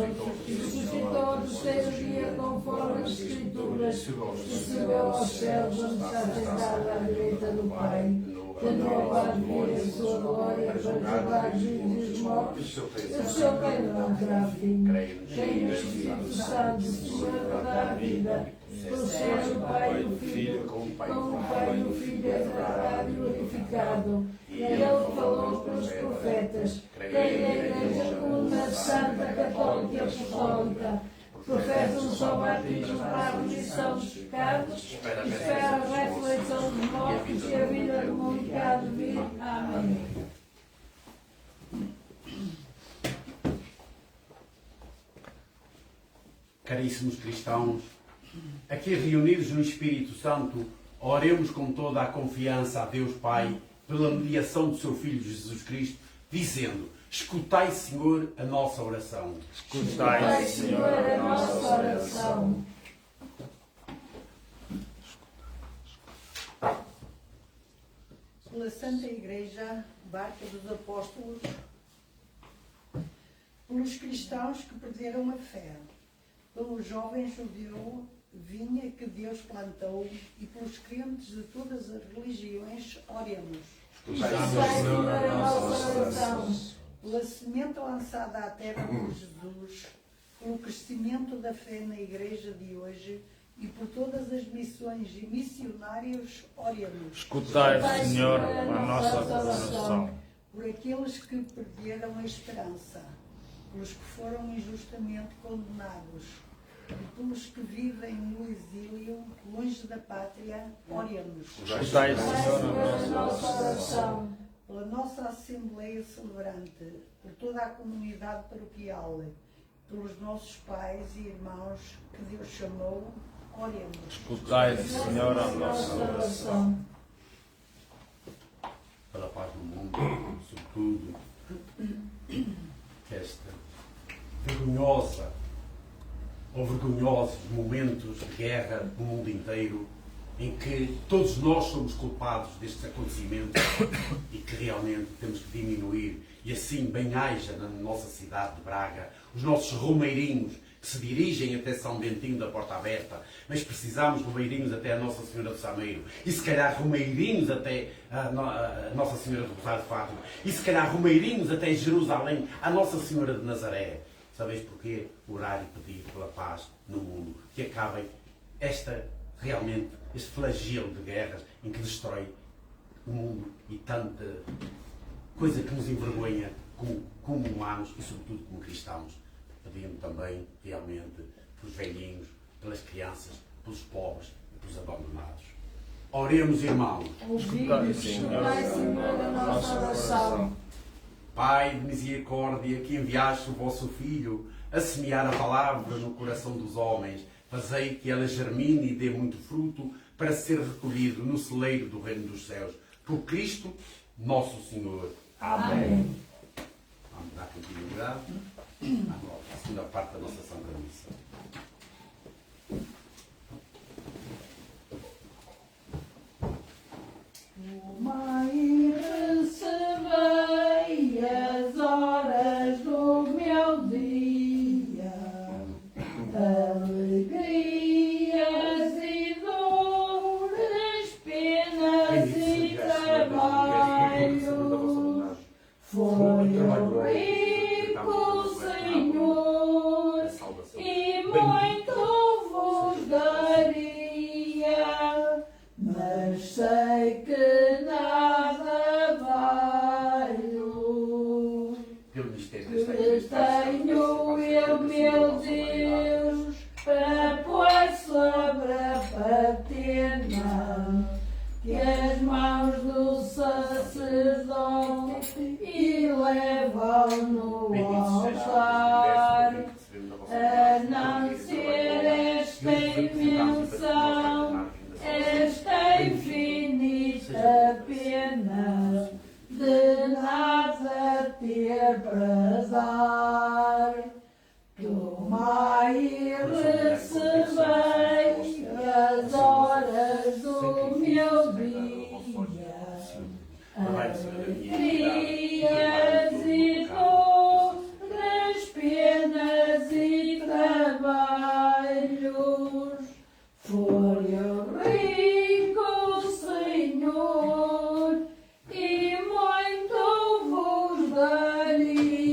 [SPEAKER 3] e ressuscitou ao terceiro dia conforme as Escrituras, subiu aos céus, onde está sentado à direita do Pai. De novo há de vir a sua glória para julgar os vivos e os mortos, e o seu reino não terá fim. Creio no Espírito Santo, Senhor que dá a vida, procede o Pai e o Filho, com o Pai e o Filho é tratado e glorificado. E ele falou pelos profetas. Creio na Igreja Comuna, Santa, Católica e Apostólica. Professa um só batismo para a remissão dos pecados, espera a ressurreição dos mortos e a vida do mundo que há de vir. Amém. Caríssimos cristãos, aqui reunidos no Espírito Santo, oremos com toda a confiança a Deus Pai, pela mediação do seu Filho Jesus Cristo, dizendo: escutai, Senhor, a nossa oração.
[SPEAKER 2] Escutai, Senhor, a nossa oração.
[SPEAKER 5] Pela Santa Igreja, Barca dos Apóstolos, pelos cristãos que perderam a fé, pelo jovem judeu vinha que Deus plantou e pelos crentes de todas as religiões, oremos.
[SPEAKER 2] Escutai, Senhor, a nossa oração.
[SPEAKER 5] Pela semente lançada à terra por Jesus, pelo crescimento da fé na Igreja de hoje e por todas as missões e missionários, oremos.
[SPEAKER 2] Escutai, Senhor, a nossa oração.
[SPEAKER 5] Por aqueles que perderam a esperança, pelos que foram injustamente condenados e pelos que vivem no exílio, longe da pátria, oremos.
[SPEAKER 2] Escutai, Senhor, a nossa oração.
[SPEAKER 5] Pela nossa Assembleia Celebrante, por toda a comunidade paroquial, pelos nossos pais e irmãos que Deus chamou, oremos.
[SPEAKER 2] Escutai, Senhor, a nossa oração.
[SPEAKER 3] Pela paz do mundo, sobretudo, esta vergonhosa ou vergonhosos momentos de guerra no mundo inteiro, em que todos nós somos culpados destes acontecimentos e que realmente temos que diminuir, e assim bem haja na nossa cidade de Braga, os nossos romeirinhos que se dirigem até São Bentinho da Porta Aberta, mas precisamos de romeirinhos até a Nossa Senhora do Sameiro, e se calhar romeirinhos até a Nossa Senhora do Rosário de Fátima, e se calhar romeirinhos até Jerusalém, a Nossa Senhora de Nazaré. Sabeis porquê? Orar e pedir pela paz no mundo, que acabem realmente este flagelo de guerras em que destrói o mundo e tanta coisa que nos envergonha como humanos e sobretudo como cristãos. Pedindo também realmente pelos velhinhos, pelas crianças, pelos pobres e pelos abandonados. Oremos, irmãos.
[SPEAKER 2] Escutai, Senhor, a nossa oração.
[SPEAKER 3] Pai de misericórdia, que enviaste o vosso Filho a semear a palavra no coração dos homens, fazei que ela germine e dê muito fruto para ser recolhido no celeiro do reino dos céus. Por Cristo, nosso Senhor.
[SPEAKER 2] Amém.
[SPEAKER 3] Vamos dar continuidade à segunda parte da nossa Santa Missa.
[SPEAKER 2] Mãe, recebei as horas do meu dia, alegrias e dores, penas e trabalhos. muito vos daria, mas sei que nada valho.
[SPEAKER 3] Pelo mistério
[SPEAKER 2] Que
[SPEAKER 3] desta igreja,
[SPEAKER 2] tenho eu, meu Deus, para pôr sobre a patena, que as mãos do sacerdote e levam no altar, a não ser esta invenção, esta infinita pena, de nada ter para dar. Tomai e recebei as horas do meu dia, alegrias e dores, penas e trabalhos. For eu rico, Senhor, e muito vos daria,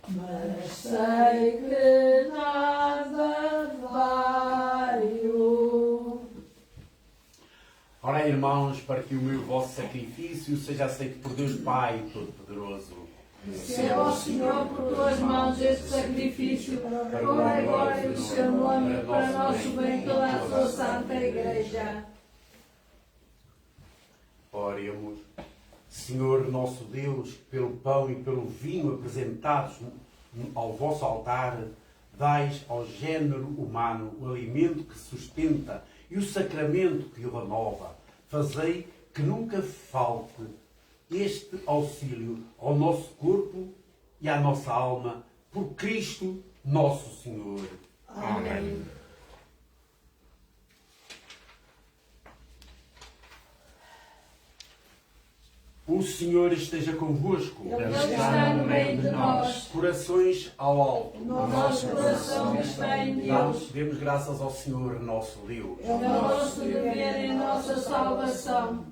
[SPEAKER 2] mas sei que nada valho.
[SPEAKER 3] Ora, irmãos, para que o meu vosso sacrifício seja aceito por Deus Pai Todo-Poderoso.
[SPEAKER 2] Receba, ó Senhor, por tuas mãos este sacrifício, para a glória do seu nome e para nosso bem toda a sua santa Igreja.
[SPEAKER 3] Oremos. Senhor nosso Deus, pelo pão e pelo vinho apresentados ao vosso altar, dais ao género humano o alimento que sustenta e o sacramento que o renova. Fazei que nunca falte este auxílio ao nosso corpo e à nossa alma, por Cristo nosso Senhor.
[SPEAKER 2] Amém.
[SPEAKER 3] O Senhor esteja convosco.
[SPEAKER 2] Ele está no meio de nós.
[SPEAKER 3] Corações ao alto.
[SPEAKER 2] O nosso coração está em Deus.
[SPEAKER 3] Demos graças ao Senhor nosso Deus.
[SPEAKER 2] É o nosso dever e nossa salvação.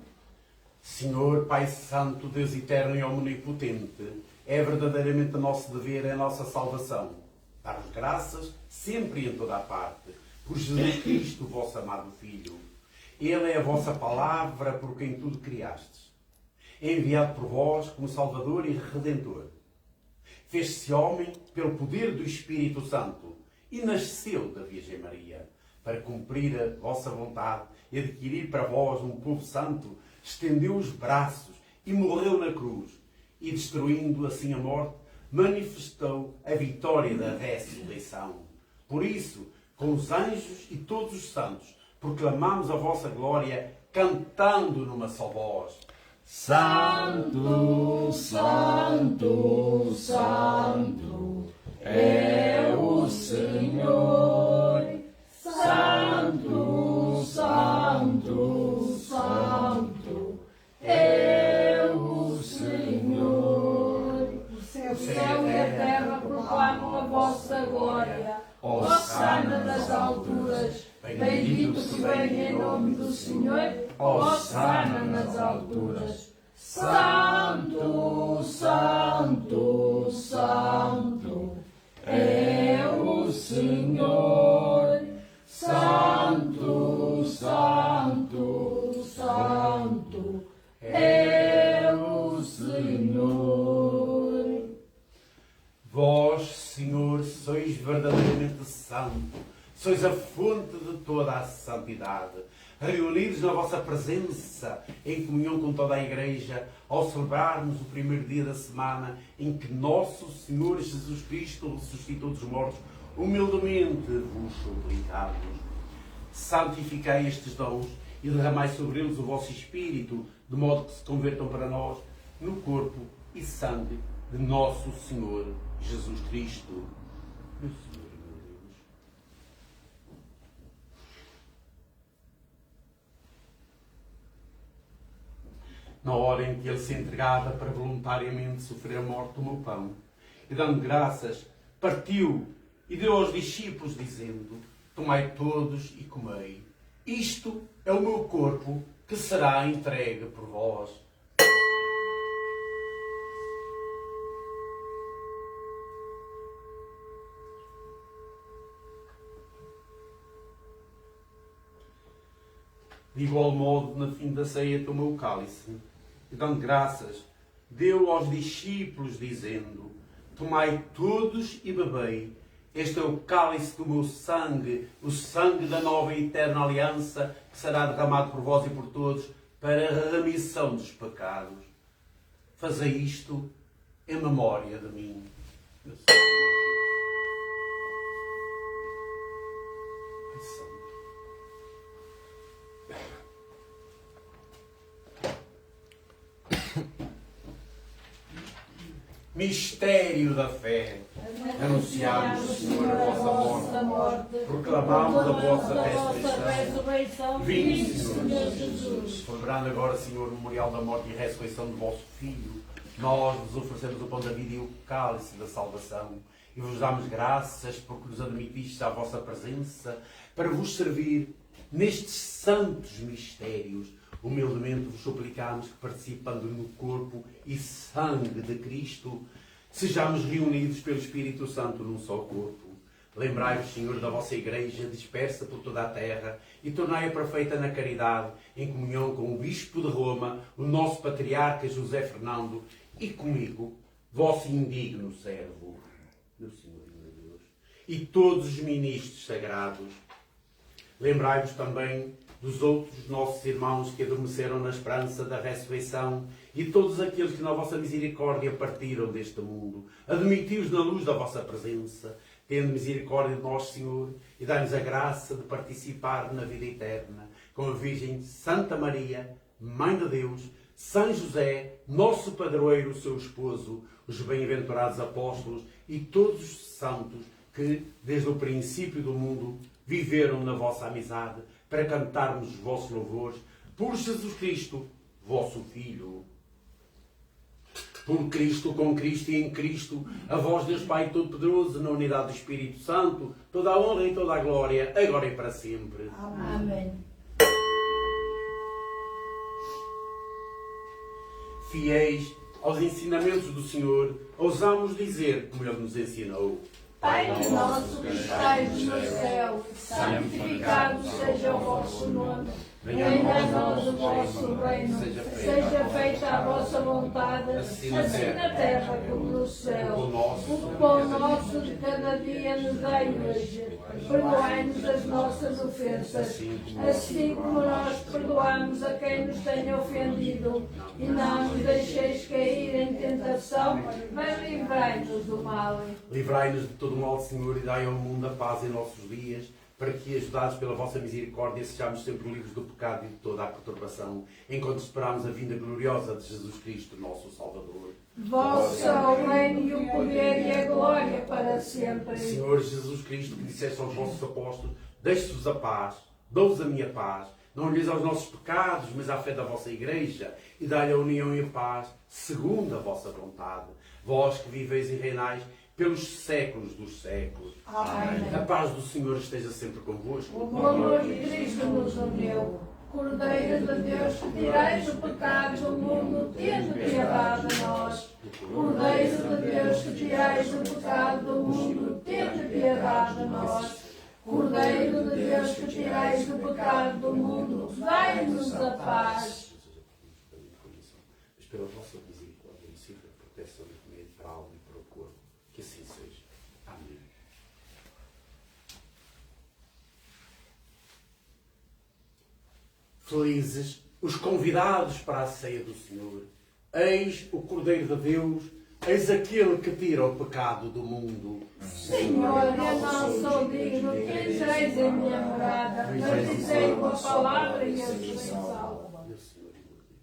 [SPEAKER 3] Senhor, Pai Santo, Deus Eterno e Omnipotente, é verdadeiramente o nosso dever, é a nossa salvação. Dar-vos graças, sempre e em toda a parte, por Jesus Cristo, vosso amado Filho. Ele é a vossa palavra por quem tudo criastes. É enviado por vós como Salvador e Redentor. Fez-se homem pelo poder do Espírito Santo e nasceu da Virgem Maria, para cumprir a vossa vontade e adquirir para vós um povo santo, estendeu os braços e morreu na cruz, e destruindo assim a morte, manifestou a vitória da ressurreição. Por isso, com os anjos e todos os santos, proclamamos a vossa glória, cantando numa só voz.
[SPEAKER 2] Santo, Santo, Santo é o Senhor. Santo, Santo, Santo é o Senhor. O céu e a terra proclamam a vossa glória. Hosana nas alturas. Bendito que vem em nome do Senhor. Hosana nas alturas. Santo, Santo, Santo é o Senhor. Santo, Santo, Santo é o Senhor.
[SPEAKER 3] Vós, Senhor, sois verdadeiramente santo, sois a fonte de toda a santidade. Reunidos na vossa presença, em comunhão com toda a Igreja, ao celebrarmos o primeiro dia da semana em que nosso Senhor Jesus Cristo ressuscitou dos mortos, humildemente vos suplicamos. Santificai estes dons e derramai sobre eles o vosso Espírito, de modo que se convertam para nós no corpo e sangue de nosso Senhor Jesus Cristo. Meu Senhor e meu Deus. Na hora em que ele se entregava para voluntariamente sofrer a morte, tomou o pão e, dando graças, partiu e deu aos discípulos, dizendo: tomai todos e comei. Isto é o meu corpo, que será entregue por vós. De igual modo, na fim da ceia, tomou o cálice e, dando graças, deu aos discípulos, dizendo: tomai todos e bebei. Este é o cálice do meu sangue, o sangue da nova e eterna aliança, que será derramado por vós e por todos para a remissão dos pecados. Fazei isto em memória de mim. Ai, santo. Mistério da fé. Anunciamos, Senhor, a vossa morte, proclamamos a vossa ressurreição. Vinde, Senhor Jesus. Celebrando agora, Senhor, o memorial da morte e ressurreição do vosso Filho, nós vos oferecemos o pão da vida e o cálice da salvação e vos damos graças porque nos admitistes à vossa presença para vos servir nestes santos mistérios. Humildemente vos suplicamos que, participando no corpo e sangue de Cristo, sejamos reunidos pelo Espírito Santo num só corpo. Lembrai-vos, Senhor, da vossa Igreja dispersa por toda a terra e tornai-a perfeita na caridade, em comunhão com o Bispo de Roma, o nosso Patriarca José Fernando, e comigo, vosso indigno servo, meu Senhor e meu Deus, e todos os ministros sagrados. Lembrai-vos também dos outros nossos irmãos que adormeceram na esperança da ressurreição e todos aqueles que na vossa misericórdia partiram deste mundo. Admiti-os na luz da vossa presença, tendo misericórdia de nós, Senhor, e dai-nos a graça de participar na vida eterna com a Virgem Santa Maria, Mãe de Deus, São José, nosso padroeiro, seu esposo, os bem-aventurados apóstolos e todos os santos que, desde o princípio do mundo, viveram na vossa amizade, para cantarmos os vossos louvores, por Jesus Cristo, vosso Filho. Por Cristo, com Cristo e em Cristo, a vós, Deus Pai Todo-Poderoso, na unidade do Espírito Santo, toda a honra e toda a glória, agora e para sempre.
[SPEAKER 2] Amém.
[SPEAKER 3] Fiéis aos ensinamentos do Senhor, ousamos dizer, como Ele nos ensinou:
[SPEAKER 2] Pai nosso que estais no céu, santificado seja o vosso nome. Venha a nós o vosso reino. Seja feita a vossa vontade, assim na terra como no céu. O pão nosso de cada dia nos dai hoje. Perdoai-nos as nossas ofensas, assim como nós perdoamos a quem nos tem ofendido. E não nos deixeis cair em tentação, mas livrai-nos do mal.
[SPEAKER 3] Livrai-nos de todo o mal, Senhor, e dai ao mundo a paz em nossos dias, para que, ajudados pela vossa misericórdia, sejamos sempre livres do pecado e de toda a perturbação, enquanto esperamos a vinda gloriosa de Jesus Cristo, nosso Salvador.
[SPEAKER 2] Vosso é o reino e o poder e a glória para sempre.
[SPEAKER 3] Senhor Jesus Cristo, que disseste aos vossos apóstolos: deixe-vos a paz, dou-vos a minha paz. Não olheis aos nossos pecados, mas à fé da vossa Igreja, e dai-lhe a união e a paz, segundo a vossa vontade. Vós que viveis e reinais pelos séculos dos séculos.
[SPEAKER 2] Amém.
[SPEAKER 3] A paz do Senhor esteja sempre convosco.
[SPEAKER 2] O amor de Cristo nos uniu. Cordeiro de Deus, que tirais o pecado do mundo, tende piedade de nós. Cordeiro de Deus, que tirais o pecado do mundo, tende piedade de nós. Cordeiro de Deus, que tirais o pecado do mundo, dai-nos a paz.
[SPEAKER 3] Mas pela vossa misericórdia e sempre proteção e remédio para a alma e para o corpo, que assim seja. Amém. Felizes os convidados para a ceia do Senhor. Eis o Cordeiro de Deus, eis aquele que tira o pecado do mundo.
[SPEAKER 2] Senhor, eu não sou digno que entreis em minha morada, mas dizei uma palavra e eu serei salvo.
[SPEAKER 3] Meu Senhor e meu Deus.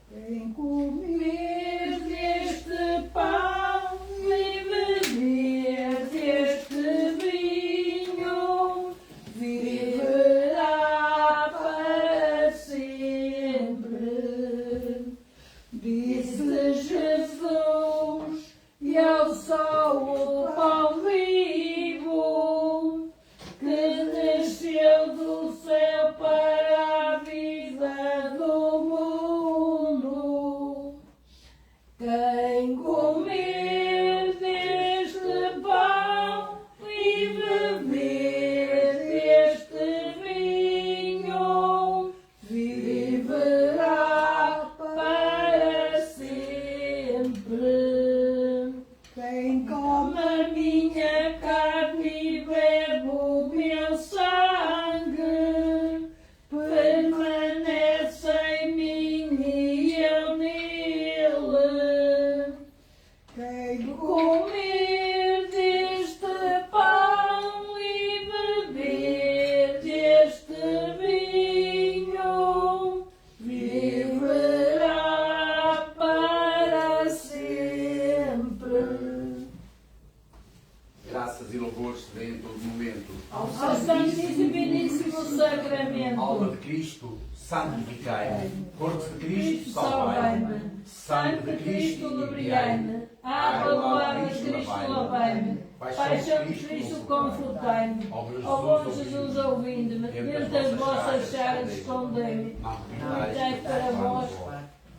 [SPEAKER 2] Quem comer deste pão e beber deste vinho viverá para sempre. Disse Jesus, e eu sou o pão vivo que desceu do céu para a vida do mundo. Quem comer deste pão e beber deste vinho viverá para sempre. Quem come a minha carne e bebe o meu sangue permanece em mim e eu nele. Quem comer deste pão e beber deste vinho viverá para sempre.
[SPEAKER 3] Graças e louvores se dêem em todo momento.
[SPEAKER 2] Ao Santíssimo e Beníssimo Sacramento.
[SPEAKER 3] Alma de Cristo, santificai-me. Corpo de Cristo, salvai-me. Sangue de Cristo, lubriai-me. Água do ar de Cristo, lavai-me. Paixão de Cristo, confortai-me. Ó bom Jesus, ouvindo-me, desde as vossas chagas escondei-me. Não me para vós.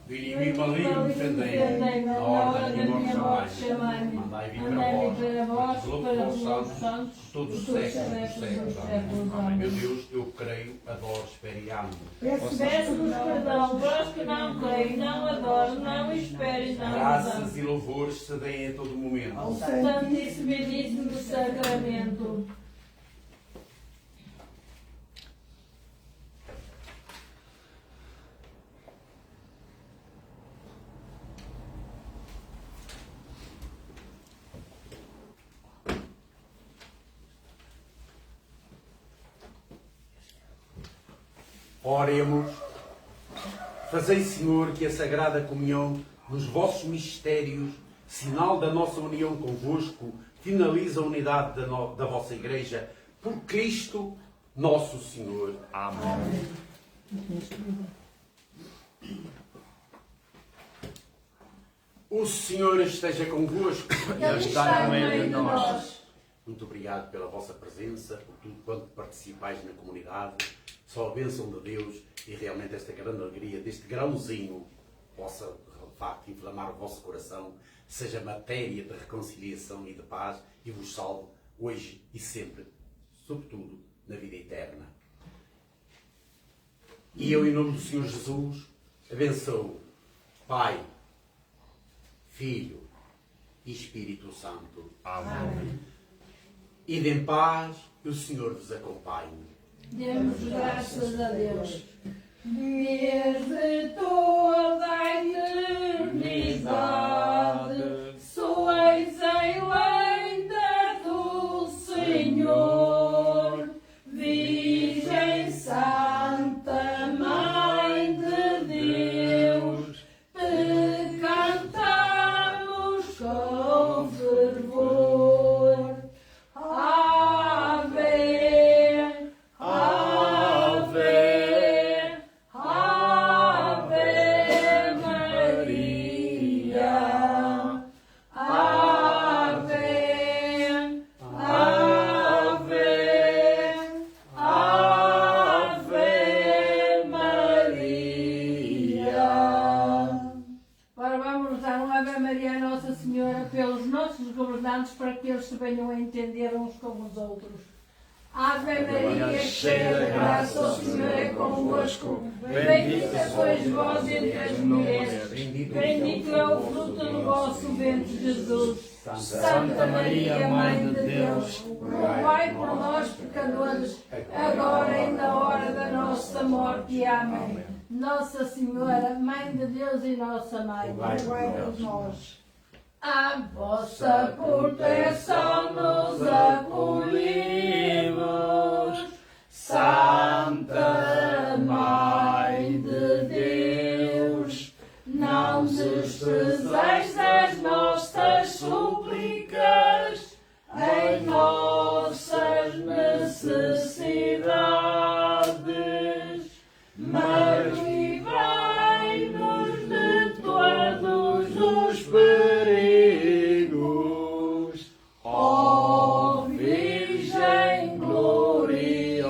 [SPEAKER 3] Vini me maligno, defendei-me. Na hora da minha morte, chamai-me. Mandai vir para vós, para vos santos, todos os séculos dos séculos. Amém. Meu Deus, eu creio, adoro, espero e amo.
[SPEAKER 2] Peço-vos perdão, vós que não creio, não adoro, não espero e não amo.
[SPEAKER 3] Graças e louvores se deem a todo momento.
[SPEAKER 2] Ao Santíssimo e Beníssimo Sacramento.
[SPEAKER 3] Oremos. Fazei, Senhor, que a Sagrada Comunhão nos vossos mistérios, sinal da nossa união convosco, finalize a unidade da vossa Igreja, por Cristo nosso Senhor. Amém. O Senhor esteja convosco.
[SPEAKER 2] Ele está no meio de nós.
[SPEAKER 3] Muito obrigado pela vossa presença, por tudo quanto participais na comunidade. Só a bênção de Deus e realmente esta grande alegria deste grãozinho possa, de facto, inflamar o vosso coração, seja matéria de reconciliação e de paz e vos salve hoje e sempre, sobretudo na vida eterna. E eu, em nome do Senhor Jesus, abençoo Pai, Filho e Espírito Santo. Amém. Ide em paz e o Senhor vos acompanhe.
[SPEAKER 2] Demos graças a Deus. Desde toda a eternidade, sois a eleita do Senhor, Virgem Santa, Mãe de Deus, te cantamos com fervor. Ave, Ave, Ave Maria. Ave, Ave, Ave Maria. Agora vamos dar um Ave Maria à Nossa Senhora pelos nossos governantes para que eles se venham a entender uns com os outros. Ave Maria, cheia de graça, o Senhor é convosco. Bendita sois vós entre as mulheres. Bendito é o fruto do vosso ventre, Jesus. Santa Maria, Mãe de Deus, rogai por nós, pecadores, agora e na hora da nossa morte. Amém. Nossa Senhora, Mãe de Deus e nossa Mãe, rogai por nós. A vossa proteção nos acolhemos, Santa Mãe de Deus. necessidades, mas livrai-nos de todos os perigos. Ó Virgem gloriosa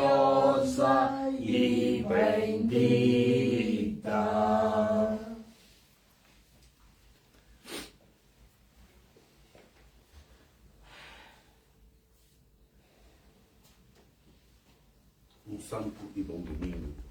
[SPEAKER 2] e bendita.
[SPEAKER 3] Um santo e bom domingo